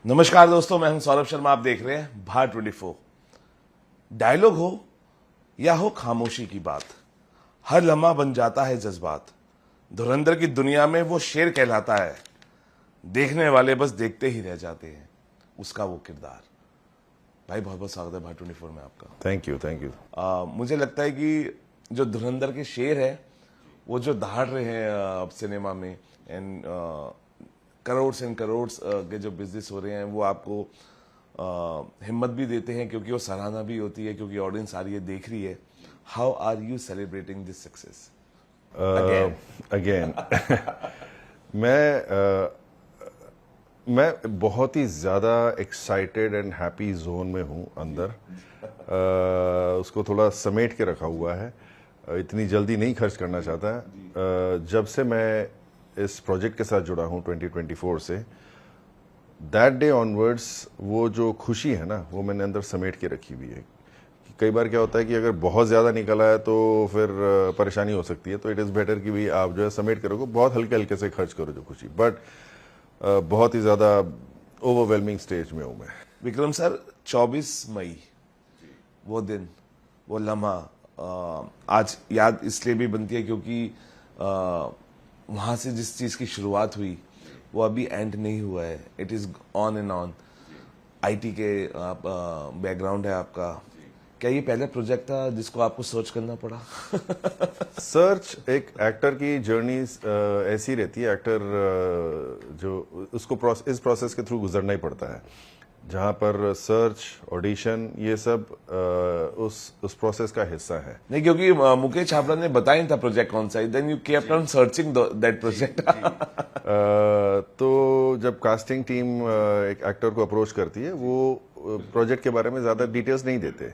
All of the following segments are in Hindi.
नमस्कार दोस्तों, मैं हूं सौरभ शर्मा। आप देख रहे हैं भारत 24। डायलॉग हो या हो खामोशी की बात, हर लम्हा बन जाता है जज्बात। धुरंधर की दुनिया में वो शेर कहलाता है, देखने वाले बस देखते ही रह जाते हैं उसका वो किरदार। भाई बहुत बहुत स्वागत है भारत 24 में आपका। Thank you thank you. मुझे लगता है कि जो धुरंधर के शेर है वो जो दहाड़ रहे हैं अब सिनेमा में, एंड करोड़ एंड करोड़ के जो बिजनेस हो रहे हैं वो आपको हिम्मत भी देते हैं, क्योंकि वो सराहना भी होती है, क्योंकि ऑडियंस आ रही है, देख रही है। How are you celebrating this success again मैं बहुत ही ज़्यादा एक्साइटेड एंड हैप्पी जोन में हूँ अंदर। उसको थोड़ा समेट के रखा हुआ है, इतनी जल्दी नहीं खर्च करना चाहता है। जब से मैं इस प्रोजेक्ट के साथ जुड़ा हूँ 2024 से, दैट डे ऑनवर्ड्स वो जो खुशी है ना, वो मैंने अंदर समेट के रखी हुई है। कई बार क्या होता है कि अगर बहुत ज़्यादा निकल आए तो फिर परेशानी हो सकती है, तो इट इज़ बेटर कि भाई आप जो है समेट के रखो, बहुत हल्के हल्के से खर्च करो जो खुशी। बट बहुत ही ज़्यादा ओवरवेलमिंग स्टेज में हूँ मैं। विक्रम सर, 24 मई वो दिन, वो लम्हा आज याद इसलिए भी बनती है क्योंकि वहां से जिस चीज की शुरुआत हुई वो अभी एंड नहीं हुआ है। It is on and on. IT के आप बैकग्राउंड है आपका। क्या ये पहला प्रोजेक्ट था जिसको आपको सर्च करना पड़ा? सर्च एक एक्टर की जर्नी ऐसी रहती है। एक्टर जो उसको इस प्रोसेस के थ्रू गुजरना ही पड़ता है, जहाँ पर सर्च, ऑडिशन, ये सब उस प्रोसेस का हिस्सा है। नहीं, क्योंकि मुकेश छाबड़ा ने बताया नहीं था प्रोजेक्ट कौन सा है, then you kept on searching that project. तो जब कास्टिंग टीम एक एक्टर को अप्रोच करती है, वो प्रोजेक्ट के बारे में ज़्यादा डिटेल्स नहीं देते,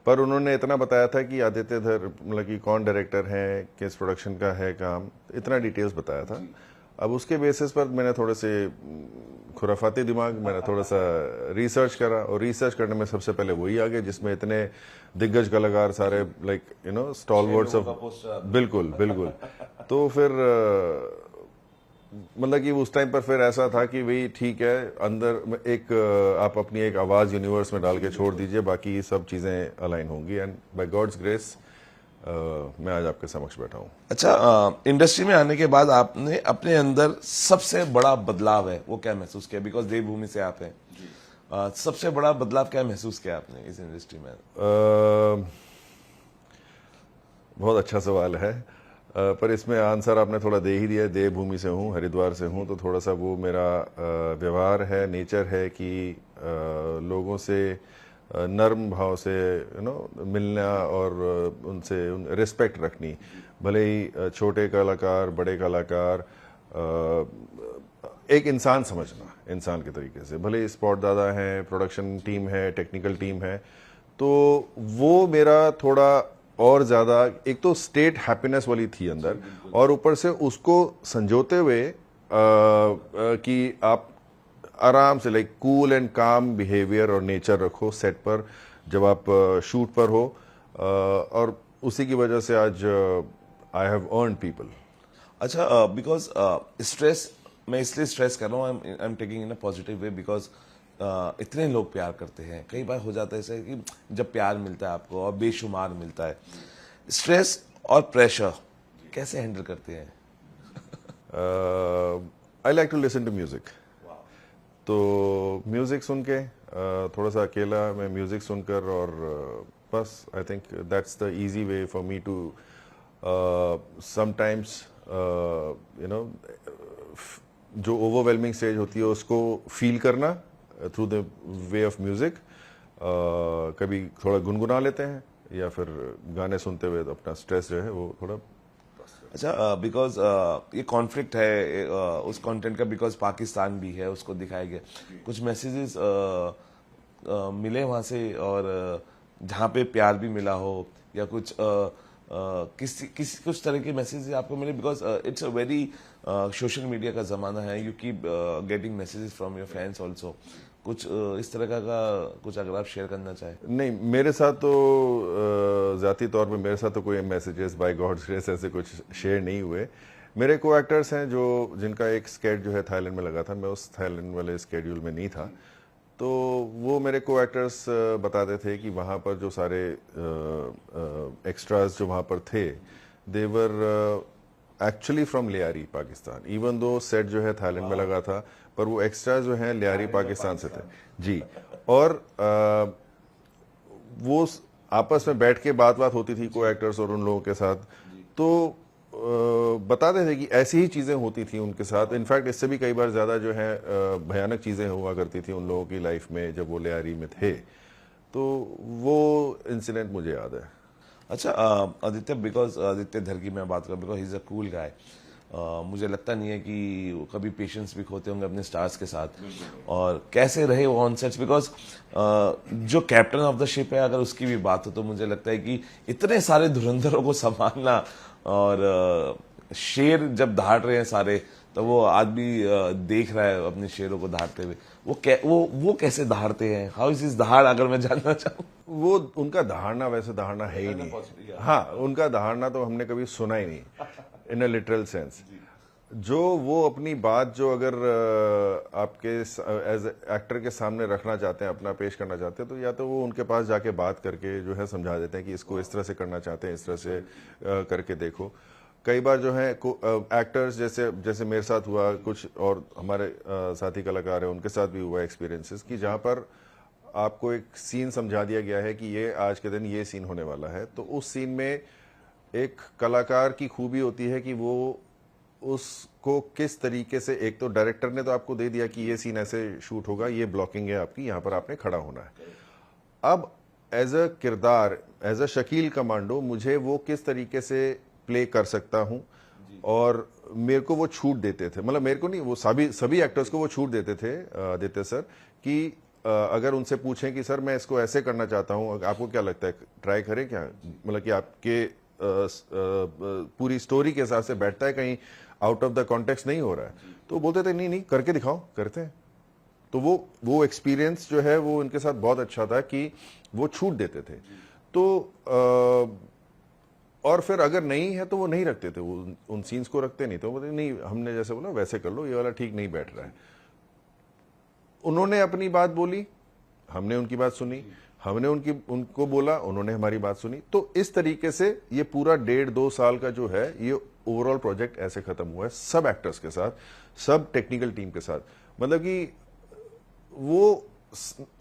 पर उन्होंने इतना बताया था कि आदित्य धर, मतलब कि कौन डायरेक्टर है, किस प्रोडक्शन का है काम, इतना डिटेल्स बताया था। अब उसके बेसिस पर मैंने थोड़े से खुराफाती दिमाग, मैंने थोड़ा सा रिसर्च करा, और रिसर्च करने में सबसे पहले वही आ गया जिसमें इतने दिग्गज कलाकार सारे, like you know, stalwarts of. बिल्कुल बिल्कुल। तो फिर मतलब कि उस टाइम पर फिर ऐसा था कि भाई ठीक है, अंदर एक आप अपनी एक आवाज़ यूनिवर्स में डाल के छोड़ दीजिए, बाकी सब चीज़ें अलाइन होंगी, एंड बाय गॉड्स ग्रेस मैं आज आपके समक्ष बैठा हूँ। अच्छा, इंडस्ट्री में आने के बाद आपने अपने अंदर सबसे बड़ा बदलाव है वो क्या महसूस किया? बिकॉज देवभूमि से आप हैं। सबसे बड़ा बदलाव क्या महसूस किया आपने इस इंडस्ट्री में? बहुत अच्छा सवाल है, पर इसमें आंसर आपने थोड़ा दे ही दिया है। देवभूमि से हूँ, हरिद्वार से हूँ, तो थोड़ा सा वो मेरा व्यवहार है, नेचर है कि लोगों से नर्म भाव से यू नो मिलना, और उनसे रिस्पेक्ट रखनी। भले ही छोटे कलाकार, बड़े कलाकार, एक इंसान समझना, इंसान के तरीके से। भले ही स्पॉट दादा हैं, प्रोडक्शन टीम है, टेक्निकल टीम है, तो वो मेरा थोड़ा और ज़्यादा, एक तो स्टेट हैप्पीनेस वाली थी अंदर, और ऊपर से उसको संजोते हुए कि आप आराम से, लाइक कूल एंड काम बिहेवियर और नेचर रखो सेट पर जब आप शूट पर हो, और उसी की वजह से आज आई हैव अर्न पीपल। अच्छा, बिकॉज स्ट्रेस, मैं इसलिए स्ट्रेस कर रहा हूँ, I am taking in a positive way, because इतने लोग प्यार करते हैं। कई बार हो जाता है ऐसे कि जब प्यार मिलता है आपको और बेशुमार मिलता है, स्ट्रेस और प्रेशर कैसे हैंडल करते हैं? I like to listen to music. तो म्यूजिक सुन के थोड़ा सा अकेला मैं म्यूजिक सुनकर, और बस I think that's the easy way for me to sometimes you know, जो ओवरवेलमिंग स्टेज होती है उसको फील करना through the way of music. कभी थोड़ा गुनगुना लेते हैं, या फिर गाने सुनते हुए अपना स्ट्रेस जो है वो थोड़ा। अच्छा, बिकॉज ये कॉन्फ्लिक्ट है उस कंटेंट का, बिकॉज पाकिस्तान भी है, उसको दिखाया गया। कुछ मैसेजेस मिले वहां से, और जहाँ पे प्यार भी मिला हो, या कुछ किसी कुछ तरह के मैसेजेस आपको मिले? Because it's a very social media का जमाना है, you keep getting messages from your fans also. कुछ इस तरह का कुछ अगर आप शेयर करना चाहें। नहीं, मेरे साथ तो ज़ाती तौर पे मेरे साथ तो कोई मैसेजेस बाय गॉड्स ग्रेस ऐसे कुछ शेयर नहीं हुए। मेरे को एक्टर्स हैं जो जिनका एक स्केड जो है थाईलैंड में लगा था, मैं उस थाईलैंड वाले स्केड्यूल में नहीं था, तो वो मेरे को एक्टर्स बताते थे कि वहाँ पर जो सारे एक्स्ट्रास जो वहाँ पर थे, they were actually from Lyari Pakistan, even दो सेट जो है थाईलैंड में लगा था, पर वो एक्स्ट्रा जो है लियारी पाकिस्तान से थे जी। और वो आपस में बैठ के बात होती थी को एक्टर्स और उन लोगों के साथ, तो बताते थे कि ऐसी ही चीज़ें होती थी उनके साथ। इनफैक्ट इससे भी कई बार ज़्यादा जो है भयानक चीज़ें हुआ करती थी उन लोगों की लाइफ में जब वो लियारी में थे, तो वो इंसिडेंट मुझे याद है। अच्छा आदित्य, बिकॉज आदित्य धर की मैं बात करूँ, because he is a cool guy. मुझे लगता नहीं है कि वो कभी पेशेंस भी खोते होंगे अपने स्टार्स के साथ, और कैसे रहे वो ऑन सेट्स, बिकॉज जो कैप्टन ऑफ द शिप है, अगर उसकी भी बात हो तो मुझे लगता है कि इतने सारे धुरंधरों को संभालना, और शेर जब दहाड़ रहे हैं सारे, तो वो आदमी देख रहा है अपने शेरों को दहाड़ते हुए, वो कैसे दहाड़ते हैं, हाउ इज इज दहाड़, अगर मैं जानना चाहूँ। वो उनका दहाड़ना वैसे दहाड़ना है ही नहीं। हाँ, उनका दहाड़ना तो हमने कभी सुना ही नहीं इन अ लिटरल सेंस। जो वो अपनी बात जो अगर आपके एज एक्टर के सामने रखना चाहते हैं, अपना पेश करना चाहते हैं, तो या तो वो उनके पास जाके बात करके जो है समझा देते हैं कि इसको इस तरह से करना चाहते हैं, इस तरह से करके देखो। कई बार जो है एक्टर्स जैसे मेरे साथ हुआ, कुछ और हमारे साथी कलाकार हैं उनके साथ भी हुआ एक्सपीरियंसेस, कि जहाँ पर आपको एक सीन समझा दिया गया है कि ये आज के दिन ये सीन होने वाला है, तो उस सीन में एक कलाकार की खूबी होती है कि वो उसको किस तरीके से, एक तो डायरेक्टर ने तो आपको दे दिया कि ये सीन ऐसे शूट होगा, ये ब्लॉकिंग है आपकी, यहाँ पर आपने खड़ा होना है। अब एज अ किरदार, एज अ शकील कमांडो, मुझे वो किस तरीके से प्ले कर सकता हूँ, और मेरे को वो छूट देते थे, मतलब मेरे को नहीं, वो सभी एक्टर्स को वो छूट देते थे आदित्य सर, कि अगर उनसे पूछें कि सर मैं इसको ऐसे करना चाहता हूँ, आपको क्या लगता है, ट्राई करें क्या, मतलब कि आपके पूरी स्टोरी के हिसाब से बैठता है, कहीं आउट ऑफ द कॉन्टेक्स्ट नहीं हो रहा है, तो बोलते थे नहीं करके दिखाओ, करते हैं। तो वो एक्सपीरियंस जो है वो इनके साथ बहुत अच्छा था कि वो छूट देते थे। तो और फिर अगर नहीं है तो वो नहीं रखते थे, वो उन सीन्स को रखते नहीं, तो बोलते नहीं, हमने जैसे बोला वैसे कर लो, ये वाला ठीक नहीं बैठ रहा है। उन्होंने अपनी बात बोली, हमने उनकी बात सुनी, हमने उनको बोला, उन्होंने हमारी बात सुनी। तो इस तरीके से ये पूरा 1.5-2 साल का जो है ये ओवरऑल प्रोजेक्ट ऐसे खत्म हुआ है, सब एक्टर्स के साथ, सब टेक्निकल टीम के साथ। मतलब कि वो,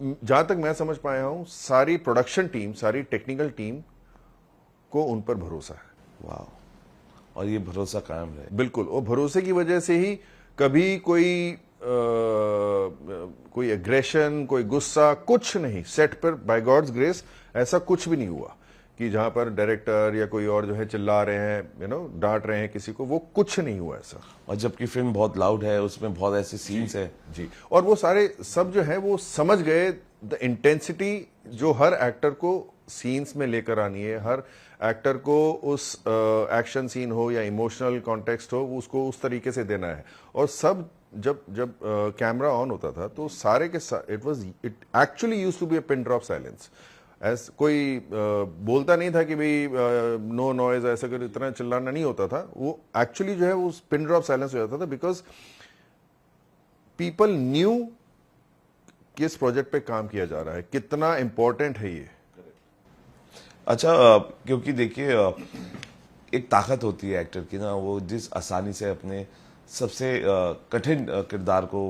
जहां तक मैं समझ पाया हूं, सारी प्रोडक्शन टीम, सारी टेक्निकल टीम को उन पर भरोसा है। वाह, और ये भरोसा कायम रहे। बिल्कुल, और भरोसे की वजह से ही कभी कोई एग्रेशन, कोई गुस्सा, कुछ नहीं सेट पर, बाय गॉड्स ग्रेस ऐसा कुछ भी नहीं हुआ कि जहां पर डायरेक्टर या कोई और जो है चिल्ला रहे हैं, डांट रहे हैं किसी को, वो कुछ नहीं हुआ ऐसा। और जबकि फिल्म बहुत लाउड है, उसमें बहुत ऐसे सीन्स है जी, और वो सारे सब जो है वो समझ गए द इंटेंसिटी जो हर एक्टर को सीन्स में लेकर आनी है, हर एक्टर को उस एक्शन सीन हो या इमोशनल कॉन्टेक्स्ट हो, उसको उस तरीके से देना है। और सब जब कैमरा ऑन होता था तो सारे के it actually used to be a pin drop silence. As कोई बोलता नहीं था कि भाई नो नॉइज, ऐसा कर, इतना चिल्लाना नहीं होता था, वो एक्चुअली जो है वो पिन ड्रॉप साइलेंस हो जाता था, बिकॉज पीपल न्यू कि इस प्रोजेक्ट पे काम किया जा रहा है, कितना इंपॉर्टेंट है ये। अच्छा, क्योंकि देखिए एक ताकत होती है एक्टर की ना, वो जिस आसानी से अपने सबसे कठिन किरदार को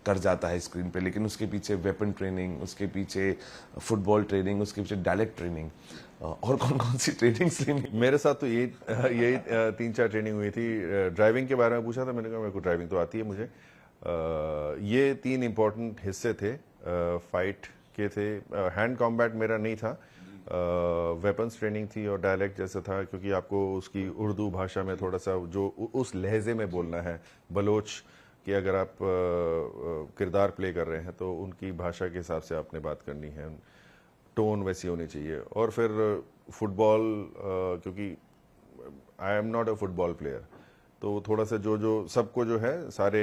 कर जाता है स्क्रीन पे, लेकिन उसके पीछे वेपन ट्रेनिंग, उसके पीछे फुटबॉल ट्रेनिंग, उसके पीछे डायलेक्ट ट्रेनिंग, और कौन कौन सी ट्रेनिंग्स लेनी। मेरे साथ तो यही 3-4 ट्रेनिंग हुई थी। ड्राइविंग के बारे में पूछा था, मैंने कहा मेरे को ड्राइविंग तो आती है मुझे। ये 3 इंपॉर्टेंट हिस्से थे फाइट के थे। हैंड कॉम्बैट मेरा नहीं था, वेपन्स ट्रेनिंग थी और डायलेक्ट जैसा था, क्योंकि आपको उसकी उर्दू भाषा में थोड़ा सा जो उस लहजे में बोलना है। बलोच कि अगर आप किरदार प्ले कर रहे हैं तो उनकी भाषा के हिसाब से आपने बात करनी है, टोन वैसी होनी चाहिए। और फिर फुटबॉल, क्योंकि I am not a football player, तो थोड़ा सा जो सबको जो है, सारे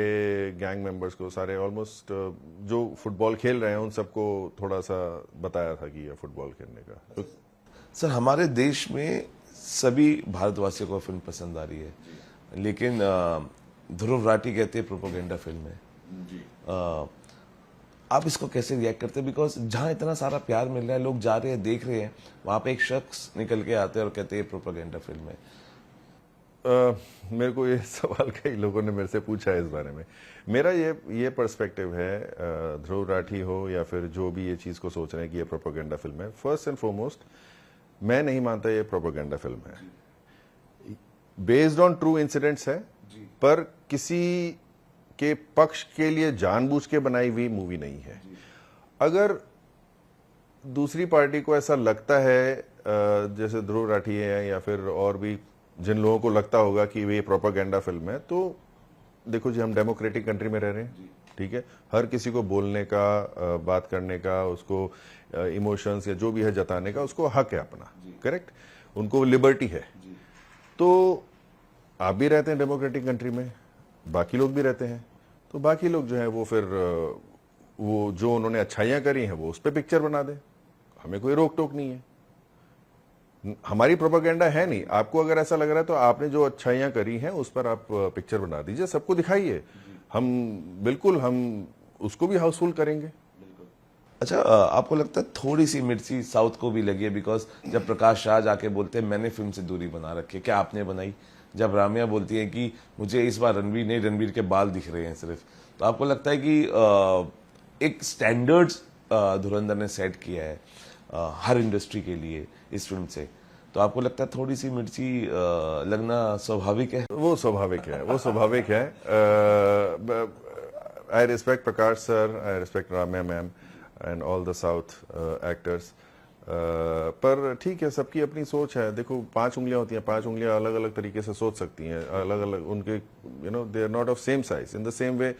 गैंग मेंबर्स को, सारे ऑलमोस्ट जो फुटबॉल खेल रहे हैं उन सबको थोड़ा सा बताया था कि ये फुटबॉल खेलने का। तो सर, हमारे देश में सभी भारतवासियों को फिल्म पसंद आ रही है, लेकिन ध्रुव राठी कहते हैं प्रोपेगेंडा फिल्म है। आप इसको कैसे रिएक्ट करते हैं? बिकॉज जहाँ इतना सारा प्यार मिल रहा है, लोग जा रहे हैं, देख रहे हैं, वहां पे एक शख्स निकल के आते हैं और कहते हैं प्रोपेगेंडा फिल्म है। मेरे को ये सवाल कई लोगों ने मेरे से पूछा है इस बारे में। मेरा ये पर्सपेक्टिव है, ध्रुव राठी हो या फिर जो भी ये चीज़ को सोच रहे हैं कि ये प्रोपेगेंडा फिल्म है, फर्स्ट एंड फॉरमोस्ट मैं नहीं मानता ये प्रोपेगेंडा फिल्म है। बेस्ड ऑन ट्रू इंसिडेंट्स है, पर किसी के पक्ष के लिए जानबूझ के बनाई हुई मूवी नहीं है। अगर दूसरी पार्टी को ऐसा लगता है, जैसे ध्रुव राठी है या फिर और भी जिन लोगों को लगता होगा कि ये प्रोपेगेंडा फिल्म है, तो देखो जी, हम डेमोक्रेटिक कंट्री में रह रहे हैं, ठीक है। हर किसी को बोलने का, बात करने का, उसको इमोशंस या जो भी है जताने का उसको हक है अपना, करेक्ट, उनको लिबर्टी है। तो आप भी रहते हैं डेमोक्रेटिक कंट्री में, बाकी लोग भी रहते हैं, तो बाकी लोग जो है वो फिर वो जो उन्होंने अच्छाइयाँ करी हैं वो उस पर पिक्चर बना दें, हमें कोई रोक टोक नहीं है। हमारी प्रोपेगेंडा है नहीं। आपको अगर ऐसा लग रहा है तो आपने जो अच्छाइयाँ करी हैं उस पर आप पिक्चर बना दीजिए, सबको दिखाइए, हम उसको भी हाउसफुल करेंगे। अच्छा, आपको लगता है थोड़ी सी मिर्ची साउथ को भी लगी है? बिकॉज जब प्रकाश राज आके बोलते हैं मैंने फिल्म से दूरी बना रखी है, क्या आपने बनाई? जब रामिया बोलती है कि मुझे इस बार रणवीर के बाल दिख रहे हैं सिर्फ, तो आपको लगता है कि एक स्टैंडर्ड्स धुरंधर ने सेट किया है हर इंडस्ट्री के लिए इस फिल्म से, तो आपको लगता है थोड़ी सी मिर्ची लगना स्वाभाविक है? वो स्वाभाविक है, वो स्वाभाविक है। I respect Prakash sir, I respect Ramiya ma'am and all the south actors, पर ठीक है, सबकी अपनी सोच है। देखो, 5 उंगलियां होती हैं, 5 उंगलियां अलग अलग तरीके से सोच सकती हैं, अलग अलग उनके they are not of same size. In the same way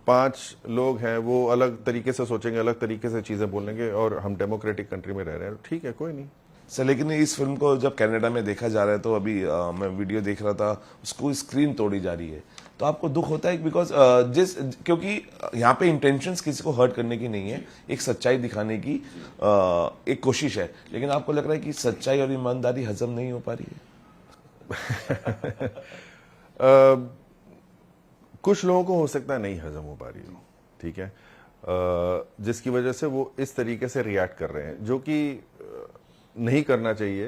5 लोग हैं, वो अलग तरीके से सोचेंगे, अलग तरीके से चीजें बोलेंगे, और हम डेमोक्रेटिक कंट्री में रह रहे हैं, ठीक है, कोई नहीं। सर, लेकिन इस फिल्म को जब कनाडा में देखा जा रहा है, तो अभी मैं वीडियो देख रहा था, उसको स्क्रीन तोड़ी जा रही है, तो आपको दुख होता है? बिकॉज क्योंकि यहाँ पे इंटेंशंस किसी को हर्ट करने की नहीं है, एक सच्चाई दिखाने की एक कोशिश है, लेकिन आपको लग रहा है कि सच्चाई और ईमानदारी हजम नहीं हो पा रही है? कुछ लोगों को हो सकता है नहीं हजम हो पा रही हो, ठीक है, जिसकी वजह से वो इस तरीके से रिएक्ट कर रहे हैं, जो कि नहीं करना चाहिए।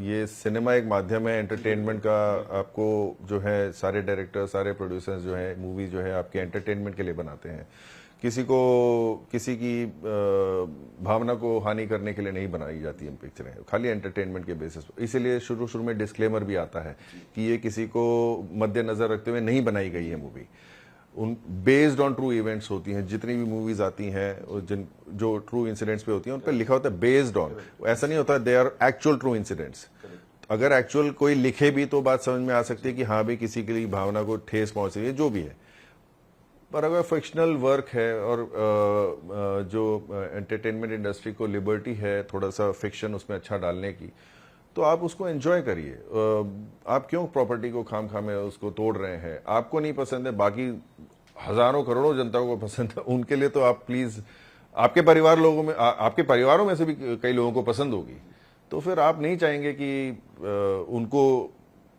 ये सिनेमा एक माध्यम है एंटरटेनमेंट का। आपको जो है सारे डायरेक्टर, सारे प्रोड्यूसर्स जो है मूवी जो है आपके एंटरटेनमेंट के लिए बनाते हैं, किसी की भावना को हानि करने के लिए नहीं बनाई जाती है पिक्चरें, खाली एंटरटेनमेंट के बेसिस पर। इसीलिए शुरू में डिस्क्लेमर भी आता है कि ये किसी को मद्देनजर रखते हुए नहीं बनाई गई है movie, based on true events होती हैं। जितनी भी मूवीज आती हैं जो ट्रू इंसिडेंट्स पे होती हैं, उन पर लिखा होता है बेस्ड ऑन, ऐसा नहीं होता they are actual true incidents. अगर एक्चुअल कोई लिखे भी तो बात समझ में आ सकती है कि हाँ भी किसी के लिए भावना को ठेस पहुंच रही है, जो भी है। पर अगर फिक्शनल वर्क है और जो एंटरटेनमेंट इंडस्ट्री को लिबर्टी है थोड़ा सा फिक्शन उसमें अच्छा डालने की, तो आप उसको एंजॉय करिए। आप क्यों प्रॉपर्टी को खाम में उसको तोड़ रहे हैं? आपको नहीं पसंद है, बाकी हजारों करोड़ों जनता को पसंद है, उनके लिए तो आप प्लीज, आपके आपके परिवारों में से भी कई लोगों को पसंद होगी, तो फिर आप नहीं चाहेंगे कि उनको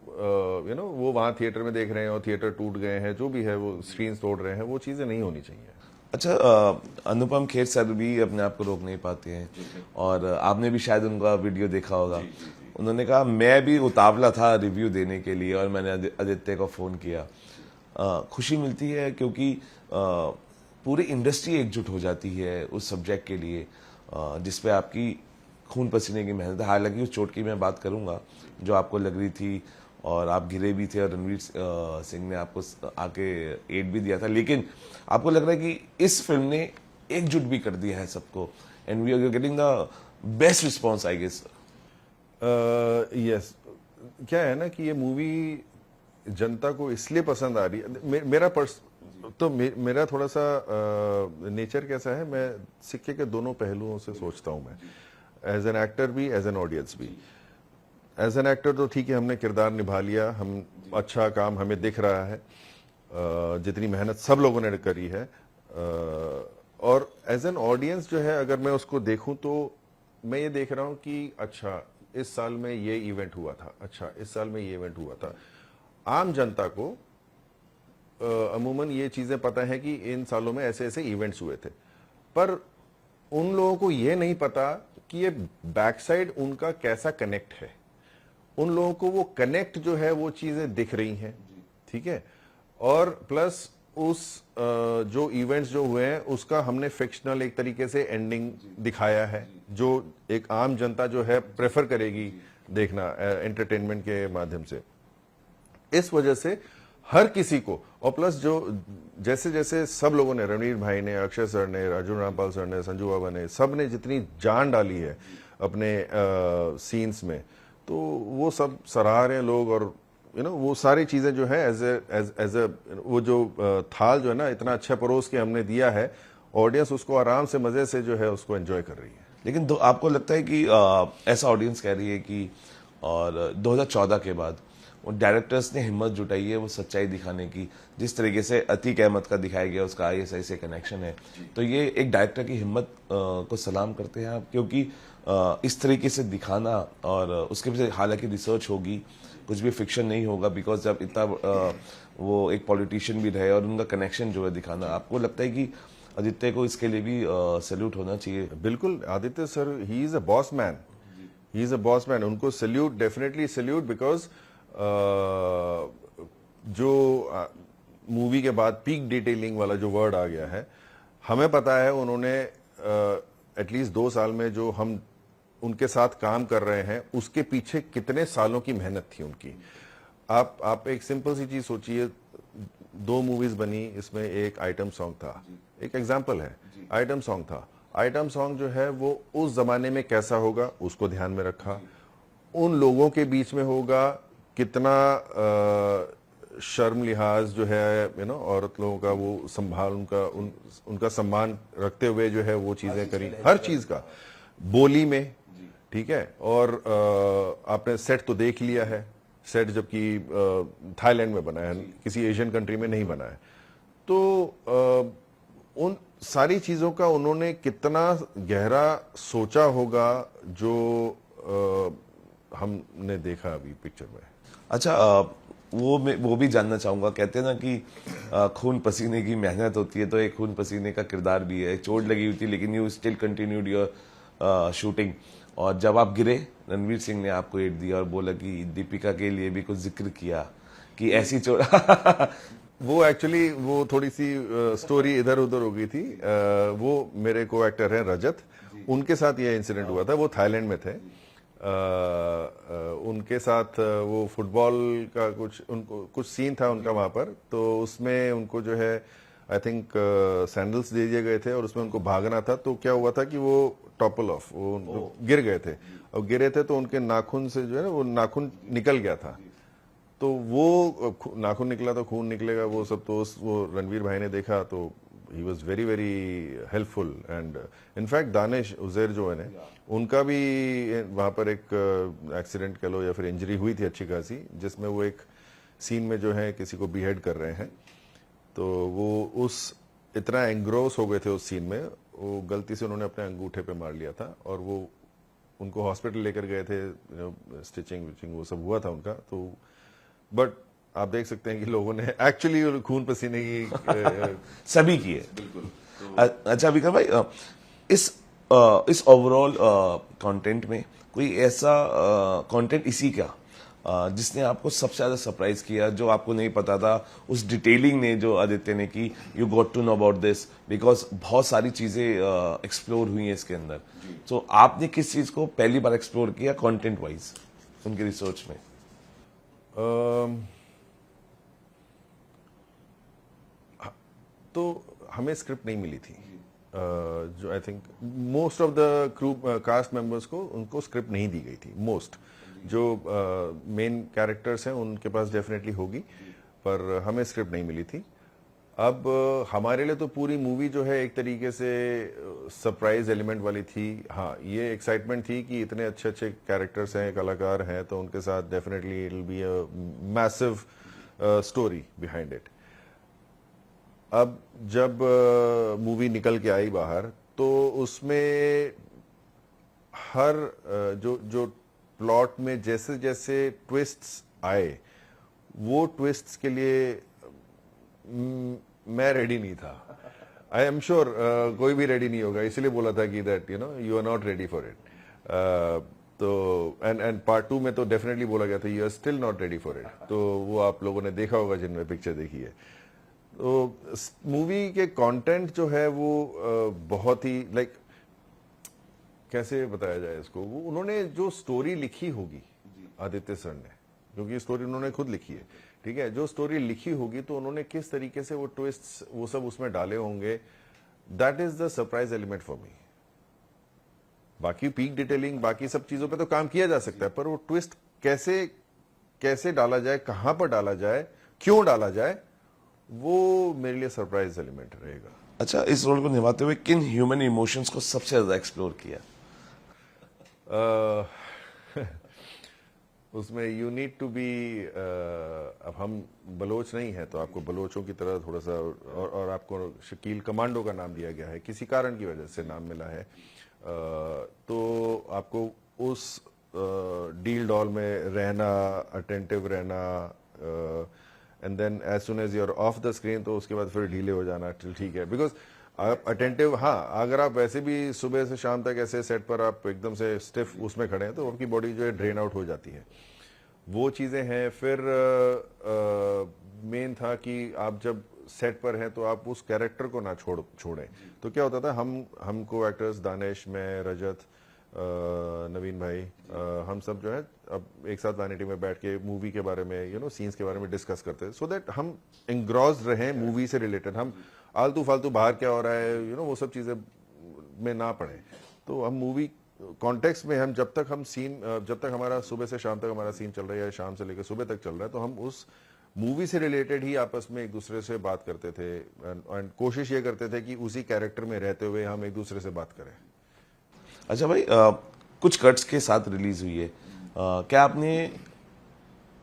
वो वहां थिएटर में देख रहे हैं और थिएटर टूट गए हैं, जो भी है वो स्क्रीन तोड़ रहे हैं, वो चीजें नहीं होनी चाहिए। अच्छा, अनुपम खेर सर भी अपने आप को रोक नहीं पाते हैं, और आपने भी शायद उनका वीडियो देखा होगा। उन्होंने कहा मैं भी उतावला था रिव्यू देने के लिए और मैंने आदित्य को फोन किया। खुशी मिलती है क्योंकि पूरी इंडस्ट्री एकजुट हो जाती है उस सब्जेक्ट के लिए जिसपे आपकी खून पसीने की मेहनत है। हालांकि उस चोट की मैं बात करूंगा जो आपको लग रही थी, और आप गिरे भी थे और रणवीर सिंह ने आपको आके एड भी दिया था, लेकिन आपको लग रहा है कि इस फिल्म ने एकजुट भी कर दिया है सबको, and we are getting the best response I guess. Yes, क्या है ना कि ये मूवी जनता को इसलिए पसंद आ रही है। मेरा थोड़ा सा नेचर कैसा है, मैं सिक्के के दोनों पहलुओं से सोचता हूं मैं, एज एन एक्टर भी, एज एन ऑडियंस भी। एज एन एक्टर तो ठीक है, हमने किरदार निभा लिया, हम अच्छा काम हमें दिख रहा है, जितनी मेहनत सब लोगों ने करी है, और एज एन ऑडियंस जो है अगर मैं उसको देखूं तो मैं ये देख रहा हूं कि अच्छा इस साल में ये इवेंट हुआ था, अच्छा इस साल में ये इवेंट हुआ था। आम जनता को अमूमन ये चीजें पता है कि इन सालों में ऐसे ऐसे इवेंट्स हुए थे, पर उन लोगों को ये नहीं पता कि ये बैक साइड उनका कैसा कनेक्ट है। उन लोगों को वो कनेक्ट जो है वो चीजें दिख रही हैं, ठीक है, और प्लस उस जो इवेंट्स जो हुए हैं उसका हमने फिक्शनल एक तरीके से एंडिंग दिखाया है, जो एक आम जनता जो है प्रेफर करेगी देखना एंटरटेनमेंट के माध्यम से। इस वजह से हर किसी को, और प्लस जो जैसे जैसे सब लोगों ने, रणवीर भाई ने, अक्षय सर ने, अर्जुन रामपाल सर ने, संजू बाबा ने, सब ने जितनी जान डाली है अपने सीन्स में, तो वो सब सराह रहे हैं लोग। और वो सारी चीजें जो है एज ए वो जो थाल जो है ना इतना अच्छा परोस के हमने दिया है, ऑडियंस उसको आराम से मजे से जो है उसको एंजॉय कर रही है। लेकिन आपको लगता है कि ऐसा ऑडियंस कह रही है कि और 2014 के बाद उन डायरेक्टर्स ने हिम्मत जुटाई है वो सच्चाई दिखाने की, जिस तरीके से अतीक अहमद का दिखाया गया, उसका ISI से कनेक्शन है, तो ये एक डायरेक्टर की हिम्मत को सलाम करते हैं आप, क्योंकि इस तरीके से दिखाना, और उसके पीछे हालांकि रिसर्च होगी, कुछ भी फिक्शन नहीं होगा, बिकॉज जब इतना वो एक पॉलिटिशियन भी रहे और उनका कनेक्शन जो है दिखाना, आपको लगता है कि आदित्य को इसके लिए भी सैल्यूट होना चाहिए? बिल्कुल, Aditya sir he is a boss man, he is a boss man. उनको सैल्यूट, डेफिनेटली सैल्यूट, बिकॉज जो मूवी के बाद पीक डिटेलिंग वाला जो वर्ड आ गया है, हमें पता है उन्होंने एटलीस्ट 2 साल में जो हम उनके साथ काम कर रहे हैं उसके पीछे कितने सालों की मेहनत थी उनकी। आप एक सिंपल सी चीज सोचिए, 2 मूवीज बनी, इसमें एक आइटम सॉन्ग था, एक एग्जाम्पल है, आइटम सॉन्ग था। आइटम सॉन्ग जो है वो उस जमाने में कैसा होगा उसको ध्यान में रखा, उन लोगों के बीच में होगा कितना शर्म लिहाज जो है औरत लोगों का वो संभाल, उनका सम्मान रखते हुए जो है वो चीजें करी, हर चीज का, बोली में, ठीक है। और आपने सेट तो देख लिया है, सेट जबकि थाईलैंड में बना है, किसी एशियन कंट्री में नहीं बना है, तो उन सारी चीजों का उन्होंने कितना गहरा सोचा होगा जो हमने देखा अभी पिक्चर में। अच्छा, वो भी जानना चाहूंगा, कहते हैं ना कि खून पसीने की मेहनत होती है, तो एक खून पसीने का किरदार भी है, चोट लगी हुई थी लेकिन you still continued your shooting, और जब आप गिरे रणवीर सिंह ने आपको एड दिया और बोला कि दीपिका के लिए भी कुछ जिक्र किया कि ऐसी चोट वो एक्चुअली वो थोड़ी सी स्टोरी इधर उधर हो गई थी। वो मेरे को एक्टर हैं रजत, उनके साथ ये इंसिडेंट हुआ था, वो थाईलैंड में थे। उनके साथ वो फुटबॉल का उनको कुछ सीन था उनका वहां पर, तो उसमें उनको जो है आई थिंक सैंडल्स दे दिए गए थे और उसमें उनको भागना था। तो क्या हुआ था कि वो टॉपल ऑफ, वो गिर गए थे, और गिरे थे तो उनके नाखून से जो है ना वो नाखून निकल गया था, तो वो नाखून निकला तो खून निकलेगा, वो सब। तो वो रणवीर भाई ने देखा तो he was very very helpful, and in fact Danish Uzair जो है ना, उनका भी वहां पर एक एक्सीडेंट कह लो या फिर इंजरी हुई थी अच्छी खासी, जिसमें वो एक सीन में जो है किसी को बिहेड कर रहे हैं, तो वो उस इतना एंग्रोस हो गए थे उस सीन में, वो गलती से उन्होंने अपने अंगूठे पे मार लिया था, और वो उनको हॉस्पिटल लेकर गए थे, स्टिचिंग विचिंग वो सब हुआ था उनका। तो बट आप देख सकते हैं कि लोगों ने एक्चुअली खून पसीने की सभी की है, बिल्कुल। अच्छा विक्रम भाई, इस ओवरऑल कंटेंट में कोई ऐसा कंटेंट इसी का जिसने आपको सबसे ज्यादा सरप्राइज किया, जो आपको नहीं पता था, उस डिटेलिंग ने जो आदित्य ने की, you got to know about this, because बहुत सारी चीजें एक्सप्लोर हुई हैं इसके अंदर, तो आपने किस चीज को पहली बार एक्सप्लोर किया कंटेंट वाइज उनके रिसर्च में? तो हमें स्क्रिप्ट नहीं मिली थी, जो I think most of the crew cast members को उनको स्क्रिप्ट नहीं दी गई थी। मोस्ट जो मेन कैरेक्टर्स हैं उनके पास डेफिनेटली होगी, पर हमें स्क्रिप्ट नहीं मिली थी। अब हमारे लिए तो पूरी मूवी जो है एक तरीके से सरप्राइज एलिमेंट वाली थी। हाँ, ये एक्साइटमेंट थी कि इतने अच्छे अच्छे कैरेक्टर्स हैं, कलाकार हैं, तो उनके साथ definitely it will be a massive story behind it. अब जब मूवी निकल के आई बाहर, तो उसमें हर जो प्लॉट में जैसे जैसे ट्विस्ट्स आए, वो ट्विस्ट्स के लिए मैं रेडी नहीं था। आई एम श्योर कोई भी रेडी नहीं होगा, इसलिए बोला था कि that you are not ready for it. तो एंड पार्ट 2 में तो डेफिनेटली बोला गया था you are still not ready for it. तो वो आप लोगों ने देखा होगा जिनमें पिक्चर देखी है। तो मूवी के कंटेंट जो है वो बहुत ही लाइक कैसे बताया जाए इसको, वो उन्होंने जो स्टोरी लिखी होगी आदित्य सर ने, क्योंकि स्टोरी उन्होंने खुद लिखी है, ठीक है, जो स्टोरी लिखी होगी तो उन्होंने किस तरीके से वो ट्विस्ट्स वो सब उसमें डाले होंगे, that is the surprise element for me. बाकी पीक डिटेलिंग बाकी सब चीजों पे तो काम किया जा सकता है, पर वो ट्विस्ट कैसे कैसे डाला जाए, कहां पर डाला जाए, क्यों डाला जाए, वो मेरे लिए सरप्राइज एलिमेंट रहेगा। अच्छा, इस रोल को निभाते हुए किन ह्यूमन इमोशंस को सबसे ज्यादा एक्सप्लोर किया? उसमें यू नीड टू बी, अब हम बलोच नहीं है तो आपको बलोचों की तरह थोड़ा सा, और आपको शकील कमांडो का नाम दिया गया है, किसी कारण की वजह से नाम मिला है। तो आपको उस डील डॉल में रहना, अटेंटिव रहना, and then as soon as you're off the screen तो उसके बाद फिर ढीले हो जाना, ठीक है, बिकॉज आप अटेंटिव, हाँ, अगर आप वैसे भी सुबह से शाम तक ऐसे सेट पर आप एकदम से स्टिफ उसमें खड़े हैं तो आपकी बॉडी जो है ड्रेन आउट हो जाती है, वो चीजें हैं। फिर मेन था कि आप जब सेट पर हैं तो आप उस कैरेक्टर को ना छोड़ें। तो क्या होता था, हमको एक्टर्स, दानिश, मैं, रजत, नवीन भाई, हम सब जो है अब एक साथ वैनिटी में बैठ के मूवी के बारे में सीन्स के बारे में डिस्कस करते हैं, सो दैट हम इंग्रॉस्ड रहें मूवी से रिलेटेड, हम आलतू फालतू बाहर क्या हो रहा है वो सब चीजें में ना पड़े। तो हम मूवी कॉन्टेक्स्ट में हम जब तक हमारा सुबह से शाम तक हमारा सीन चल रहा है या शाम से लेकर सुबह तक चल रहा है, तो हम उस मूवी से रिलेटेड ही आपस में एक दूसरे से बात करते थे, एंड कोशिश ये करते थे कि उसी कैरेक्टर में रहते हुए हम एक दूसरे से बात करें। अच्छा भाई, कुछ कट्स के साथ रिलीज हुई है, क्या आपने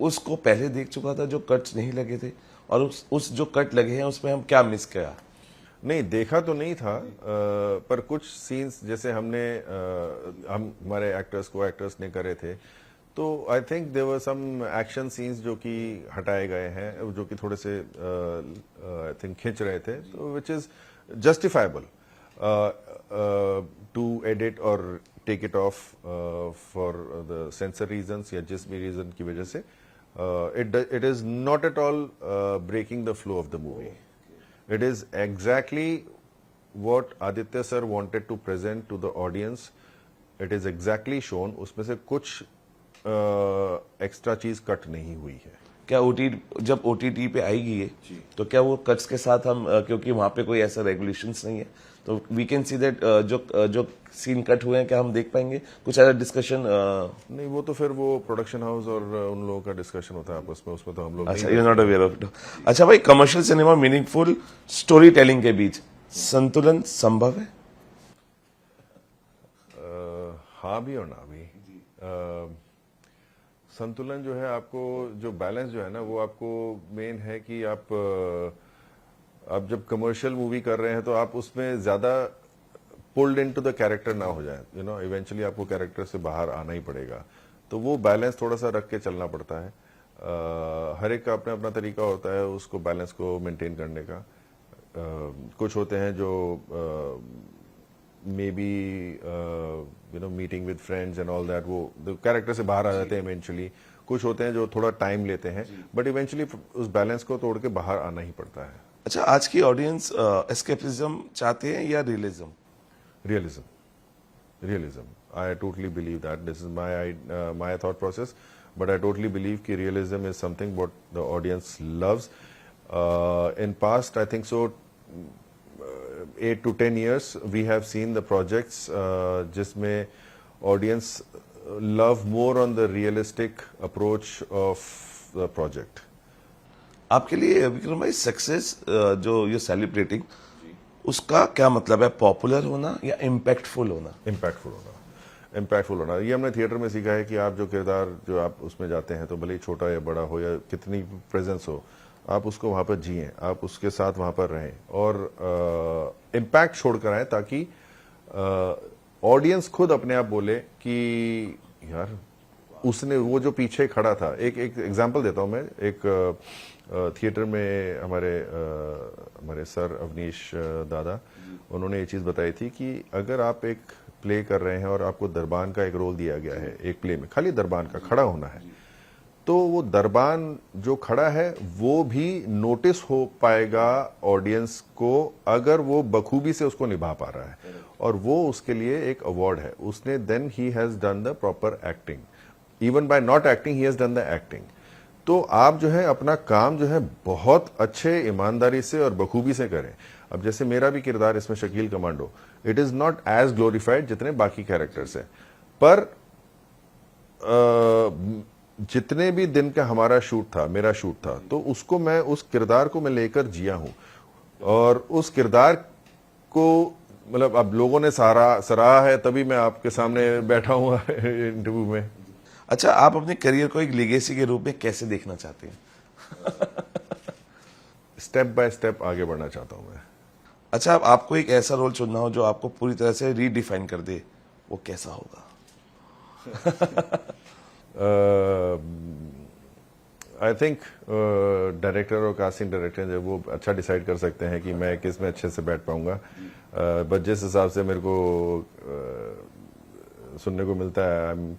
उसको पहले देख चुका था जो कट्स नहीं लगे थे, और उस जो कट लगे हैं उसमें हम क्या मिस किया? नहीं, देखा तो नहीं था, पर कुछ सीन्स जैसे हमारे एक्टर्स ने करे थे, तो I think there were some action scenes जो कि हटाए गए हैं, जो कि थोड़े से आई थिंक खिंच रहे थे, तो which is justifiable to edit और take it off for the censor reasons या जिस भी रीजन की वजह से। It is not at all breaking the flow of the movie. It is exactly what Aditya sir wanted to present to the audience. It is exactly shown. उसमें से कुछ एक्स्ट्रा चीज कट नहीं हुई है। क्या जब OTT पे आएगी ये, तो क्या वो कट्स के साथ हम, क्योंकि वहां पे कोई ऐसा रेगुलेशंस नहीं है, तो वी कैन सी दैट जो सीन कट हुए हैं क्या हम देख पाएंगे? कुछ ऐसा डिस्कशन? नहीं, वो तो फिर वो प्रोडक्शन हाउस और उन लोगों का डिस्कशन होता है आपस में, उसमें तो हम लोग अच्छा, you not aware of it. अच्छा भाई, commercial cinema meaningful story telling के बीच संतुलन संभव है? हाँ भी और ना भी। संतुलन जो है, आपको जो बैलेंस जो है ना, वो आपको मेन है कि आप जब कमर्शियल मूवी कर रहे हैं तो आप उसमें ज्यादा पुल्ड इनटू द कैरेक्टर ना हो जाए, इवेंचुअली आपको कैरेक्टर से बाहर आना ही पड़ेगा, तो वो बैलेंस थोड़ा सा रख के चलना पड़ता है। हर एक का अपना अपना तरीका होता है उसको बैलेंस को मेंटेन करने का। कुछ होते हैं जो may be meeting with friends and all that, वो कैरेक्टर से बाहर आ जाते हैं इवेंचुअली। कुछ होते हैं जो थोड़ा टाइम लेते हैं, बट इवेंचुअली उस बैलेंस को तोड़ के बाहर आना ही पड़ता है। अच्छा, आज की ऑडियंस एस्केपिज्म चाहते हैं या realism? Realism. I totally believe that. This is my thought process, but I totally believe कि realism is something what the audience loves. In past, I think so, 8 to 10 years, we have seen the projects जिसमें audience love more on the realistic approach of the project. आपके लिए विक्रम भाई, सक्सेस जो ये सेलिब्रेटिंग, उसका क्या मतलब है? पॉपुलर होना या इम्पैक्टफुल होना? इम्पैक्टफुल होना। ये हमने थिएटर में सीखा है कि आप जो किरदार जो आप उसमें जाते हैं, तो भले ही छोटा या बड़ा हो या कितनी प्रेजेंस हो, आप उसको वहां पर जिएं, आप उसके साथ वहां पर रहें और इम्पैक्ट छोड़कर आए, ताकि ऑडियंस खुद अपने आप बोले कि यार उसने वो जो पीछे खड़ा था, एक एग्जांपल देता हूं मैं। एक थिएटर में हमारे सर अवनीश दादा, उन्होंने ये चीज़ बताई थी कि अगर आप एक प्ले कर रहे हैं और आपको दरबान का एक रोल दिया गया है एक प्ले में, खाली दरबान का खड़ा होना है, तो वो दरबान जो खड़ा है वो भी नोटिस हो पाएगा ऑडियंस को अगर वो बखूबी से उसको निभा पा रहा है, और वो उसके लिए एक अवार्ड है। उसने then he has done the proper acting, even by not acting he has done the acting. तो आप जो है अपना काम जो है बहुत अच्छे ईमानदारी से और बखूबी से करें। अब जैसे मेरा भी किरदार इसमें Shakeel commando, it is not as glorified जितने बाकी कैरेक्टर्स हैं, पर जितने भी दिन का हमारा शूट था, मेरा शूट था, तो उसको मैं उस किरदार को मैं लेकर जिया हूं, और उस किरदार को मतलब अब लोगों ने सराहा है, तभी मैं आपके सामने बैठा हूं इंटरव्यू में। अच्छा, आप अपने करियर को एक लेगेसी के रूप में कैसे देखना चाहते हैं? स्टेप बाय स्टेप आगे बढ़ना चाहता हूं मैं। अच्छा, अब आपको एक ऐसा रोल चुनना हो जो आपको पूरी तरह से रीडिफाइन कर दे, वो कैसा होगा? आई थिंक डायरेक्टर और कास्टिंग डायरेक्टर जो वो अच्छा डिसाइड कर सकते हैं कि मैं किस में अच्छे से बैठ पाऊंगा, बट जिस हिसाब से मेरे को सुनने को मिलता है, I am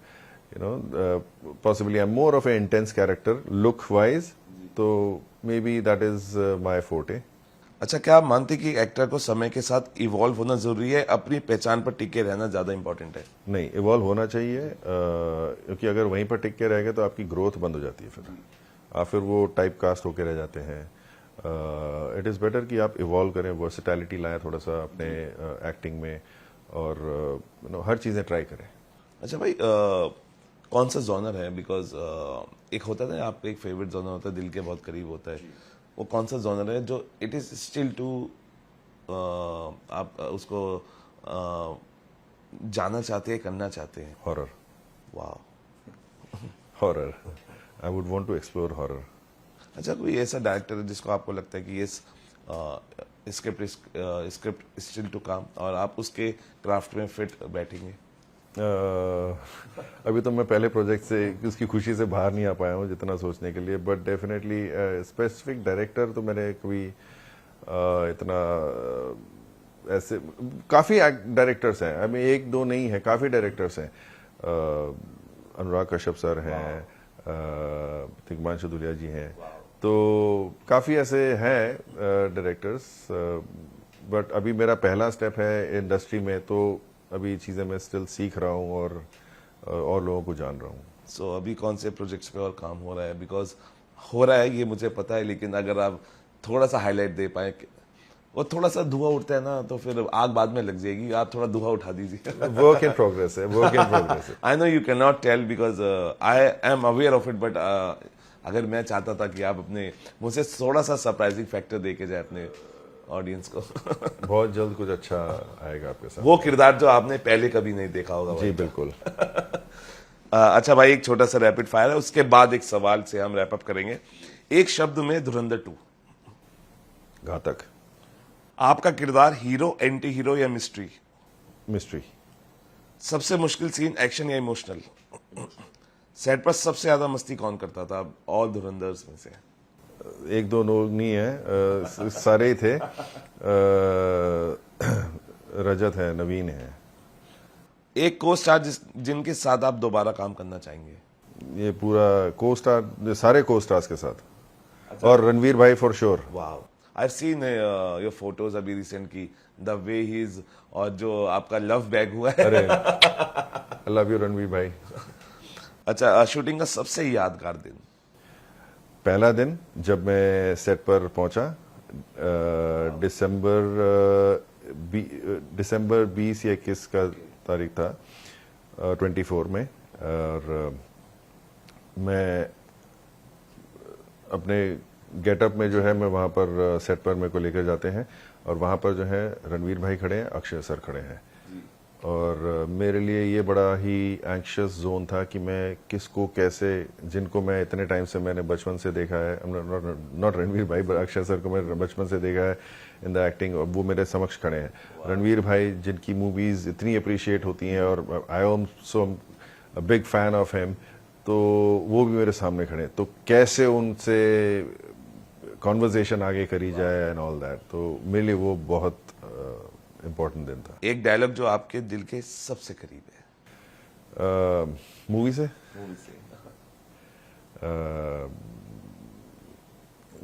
possibly I'm more of an intense character look wise, तो maybe that is my forte. अच्छा, क्या आप मानते हैं कि एक्टर को समय के साथ इवॉल्व होना जरूरी है, अपनी पहचान पर टिके रहना ज्यादा इंपॉर्टेंट है? नहीं, इवॉल्व होना चाहिए, क्योंकि अगर वहीं पर टिक के रहेंगे तो आपकी ग्रोथ बंद हो जाती है, फिर वो टाइप कास्ट होके रह जाते हैं। इट इज़ बेटर कि आप इवॉल्व करें, वर्सेटैलिटी लाएं थोड़ा सा अपने एक्टिंग में, और हर चीज़ें ट्राई करें। अच्छा भाई, कौन सा जॉनर है? बिकॉज एक होता है ना, आपका एक फेवरेट जॉनर होता है, दिल के बहुत करीब होता है, वो कौन सा जॉनर है जो इट इज स्टिल टू आप उसको जाना चाहते हैं, करना चाहते हैं? हॉरर। वाह, horror, I would want to explore horror. अच्छा, कोई ऐसा डायरेक्टर है जिसको आपको लगता है कि ये स्क्रिप्ट स्टिल टू कम और आप उसके क्राफ्ट में फिट बैठेंगे? अभी तो मैं पहले प्रोजेक्ट से उसकी खुशी से बाहर नहीं आ पाया हूँ जितना सोचने के लिए, बट डेफिनेटली स्पेसिफिक डायरेक्टर तो मैंने कभी इतना ऐसे काफ़ी डायरेक्टर्स हैं, आई मीन एक दो नहीं है, काफ़ी डायरेक्टर्स हैं। अनुराग कश्यप सर हैं, हिमांशु दुलिया जी हैं, तो काफ़ी ऐसे हैं डायरेक्टर्स, बट अभी मेरा पहला स्टेप है इंडस्ट्री में, तो अभी चीज़ें मैं स्टिल सीख रहा हूँ और लोगों को जान रहा हूँ। सो अभी कौन से प्रोजेक्ट्स पे और काम हो रहा है? बिकॉज हो रहा है ये मुझे पता है, लेकिन अगर आप थोड़ा सा हाईलाइट दे पाए, वो थोड़ा सा धुआं उठता है ना, तो फिर आग बाद में लग जाएगी, आप थोड़ा धुआं उठा दीजिए। वर्क इन प्रोग्रेस है, वर्क इन प्रोग्रेस है। I know you can not tell because I am aware of it, but अगर मैं चाहता था कि आप अपने मुझसे थोड़ा सा सरप्राइजिंग फैक्टर दे के जाए अपने ऑडियंस को। बहुत जल्द कुछ अच्छा आएगा आपके साथ, वो किरदार जो आपने पहले कभी नहीं देखा होगा। जी बिल्कुल। अच्छा भाई, एक छोटा सा रैपिड फायर है, उसके बाद एक सवाल से हम रैप अप करेंगे। एक शब्द में धुरंधर 2। घातक। आपका किरदार हीरो, एंटी हीरो या मिस्ट्री? मिस्ट्री। सबसे मुश्किल सीन एक्शन या इमोशनल? सेट पर सबसे ज्यादा मस्ती कौन करता था ऑल धुरंधर्स में से? एक दो लोग नहीं है, सारे ही थे। रजत है, नवीन है। एक को स्टार जिनके साथ आप दोबारा काम करना चाहेंगे? ये पूरा को स्टार, सारे को स्टार्स के साथ। और रणवीर भाई फॉर श्योर। वाह, आई सीन योर फोटोज अभी रिसेंट की, द वे ही इज, और जो आपका लव बैग हुआ है। अरे आई लव यू रणवीर भाई। अच्छा, शूटिंग का सबसे यादगार दिन? पहला दिन जब मैं सेट पर पहुंचा, दिसंबर 20 या 21 का तारीख था, 24 में, और मैं अपने गेटअप में जो है, मैं वहाँ पर सेट पर मेरे को लेकर जाते हैं, और वहाँ पर जो है रणवीर भाई खड़े हैं, अक्षय सर खड़े हैं, और मेरे लिए ये बड़ा ही एंक्शियस जोन था कि मैं किसको कैसे, जिनको मैं इतने टाइम से मैंने बचपन से देखा है, नॉट रणवीर भाई, अक्षय सर को मैं बचपन से देखा है इन द एक्टिंग, और वो मेरे समक्ष खड़े हैं। रणवीर भाई जिनकी मूवीज इतनी अप्रिशिएट होती हैं, और I am so big fan of him, तो वो भी मेरे सामने खड़े हैं, तो कैसे उनसे कॉन्वर्जेशन आगे करी जाए एंड ऑल दैट, तो मेरे लिए वो बहुत इम्पोर्टेंट दिन था। एक डायलॉग जो आपके दिल के सबसे करीब है मूवी से मूवी से।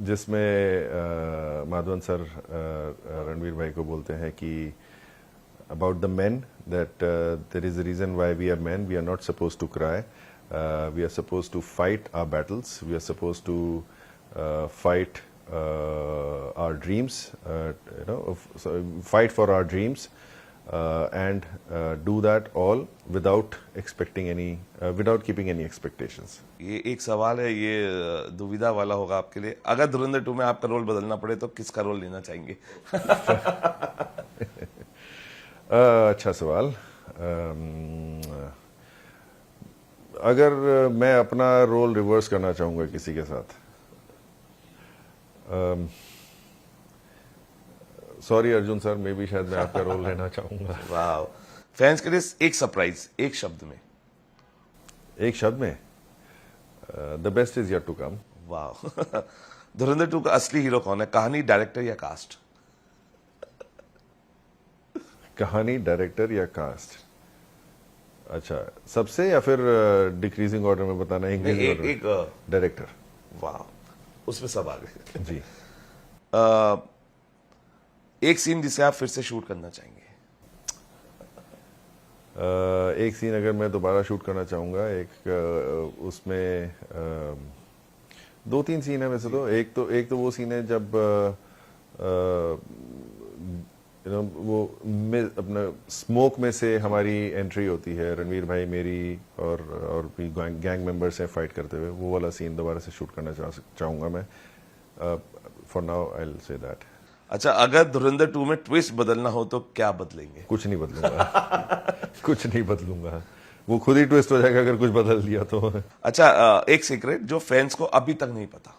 जिसमें माधवन सर रणवीर भाई को बोलते हैं कि about the men that there is a reason why we are men. We are not supposed to cry. We are supposed to fight our battles. We are supposed to fight our dreams. Fight for our dreams, and do that all without expecting any, without keeping any expectations. ये एक सवाल है, ये दुविधा वाला होगा आपके लिए। अगर धुरंधर 2 में आपका रोल बदलना पड़े तो किसका रोल लेना चाहेंगे? अच्छा सवाल। अगर मैं अपना रोल रिवर्स करना चाहूंगा किसी के साथ, sorry Arjun sir, may be शायद मैं आपका रोल लेना चाहूंगा। वाह। फैंस के लिए एक सरप्राइज, एक शब्द में। एक शब्द में, the best is yet to come. वाह। धुरंधर 2 का असली हीरो कौन है? कहानी, डायरेक्टर या कास्ट? कहानी, डायरेक्टर या कास्ट? अच्छा, सबसे या फिर डिक्रीजिंग ऑर्डर में बताना? एक डायरेक्टर। वाह, उसमें सब आ गए। जी। एक सीन जिसे आप फिर से शूट करना चाहेंगे? एक सीन अगर मैं दोबारा शूट करना चाहूंगा, एक उसमें 2-3 सीन है वैसे तो। एक तो वो सीन है जब वो अपना स्मोक में से हमारी एंट्री होती है, रणवीर भाई मेरी और भी गैंग मेंबर्स हैं फाइट करते हुए, वो वाला सीन दोबारा से शूट करना चाहूंगा मैं। For now I will say that. अच्छा, अगर धुरंधर 2 में ट्विस्ट बदलना हो तो क्या बदलेंगे? कुछ नहीं बदलूंगा। कुछ नहीं बदलूंगा, वो खुद ही ट्विस्ट हो जाएगा अगर कुछ बदल दिया तो। अच्छा, एक सीक्रेट जो फैंस को अभी तक नहीं पता?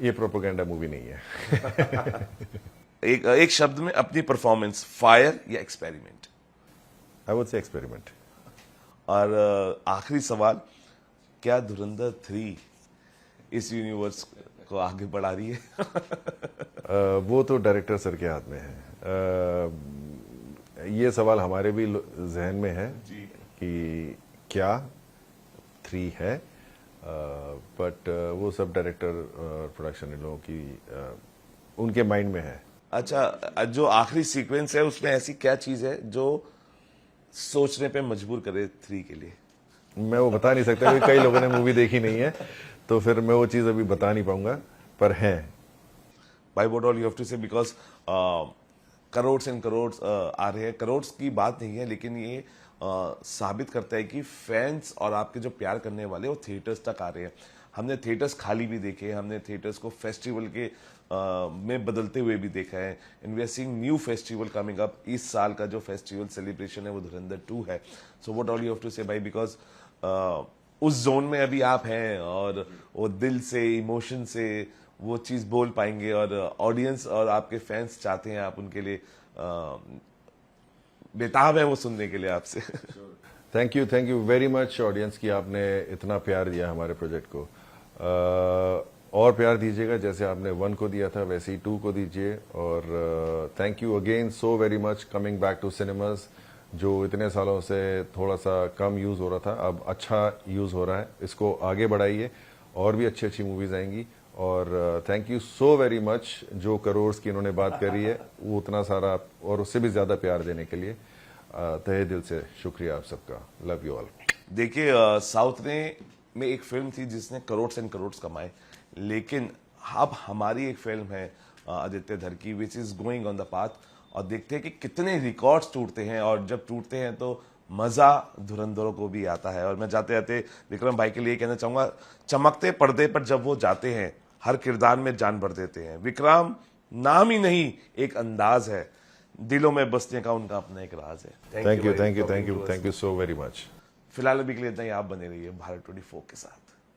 ये प्रोपेगेंडा मूवी नहीं है। एक शब्द में अपनी परफॉर्मेंस, फायर या experiment? I would say experiment. और आखिरी सवाल, क्या धुरंधर 3 इस यूनिवर्स को आगे बढ़ा रही है? वो तो डायरेक्टर सर के हाथ में है। ये सवाल हमारे भी जहन में है कि क्या 3 है, बट वो सब डायरेक्टर और प्रोडक्शन इन लोगों की उनके माइंड में है। अच्छा, जो आखिरी सीक्वेंस है उसमें ऐसी क्या चीज है जो सोचने पे मजबूर करे 3 के लिए? मैं वो बता नहीं सकता क्योंकि कई लोगों ने मूवी देखी नहीं है, तो फिर मैं वो चीज अभी बता नहीं पाऊंगा, पर है। By what all you have to say, because crores and crores आ रहे हैं। करोड्स की बात नहीं है, लेकिन ये साबित करता है कि फैंस और आपके जो प्यार करने वाले वो थिएटर्स तक आ रहे हैं। हमने थिएटर्स खाली भी देखे, हमने थिएटर्स को फेस्टिवल के में बदलते हुए भी देखा है। And we are seeing new festival coming up. इस साल का जो फेस्टिवल सेलिब्रेशन है वो धुरंधर 2 है। So what all you have to say भाई, बिकॉज उस जोन में अभी आप हैं और वो दिल से, इमोशन से वो चीज बोल पाएंगे, और ऑडियंस और आपके फैंस चाहते हैं, आप उनके लिए बेताब है वो सुनने के लिए आपसे। Thank you very much audience की आपने इतना प्यार दिया हमारे प्रोजेक्ट को। और प्यार दीजिएगा, जैसे आपने 1 को दिया था वैसे ही 2 को दीजिए। और thank you again so very much coming back to cinemas, जो इतने सालों से थोड़ा सा कम यूज हो रहा था, अब अच्छा यूज हो रहा है। इसको आगे बढ़ाइए, और भी अच्छी अच्छी मूवीज आएंगी। और thank you so very much जो करोड्स की इन्होंने बात करी है, वो उतना सारा और उससे भी ज्यादा प्यार देने के लिए तहे दिल से शुक्रिया आप सबका। Love you all. देखिए, साउथ में एक फिल्म थी जिसने करोड्स एंड करोड्स कमाए, लेकिन अब हमारी एक फिल्म है आदित्य धर की, which is going on the path, और देखते हैं कि कितने रिकॉर्ड्स टूटते हैं, और जब टूटते हैं तो मजा धुरंधरों को भी आता है। और मैं जाते जाते विक्रम भाई के लिए कहना चाहूंगा, चमकते पर्दे पर जब वो जाते हैं हर किरदार में जान भर देते हैं। विक्रम नाम ही नहीं, एक अंदाज है, दिलों में बसने का उनका अपना एक राज है। Thank you so very much. फिलहाल अभी के लिए इतना ही। आप बने रहिए भारत 24 के साथ।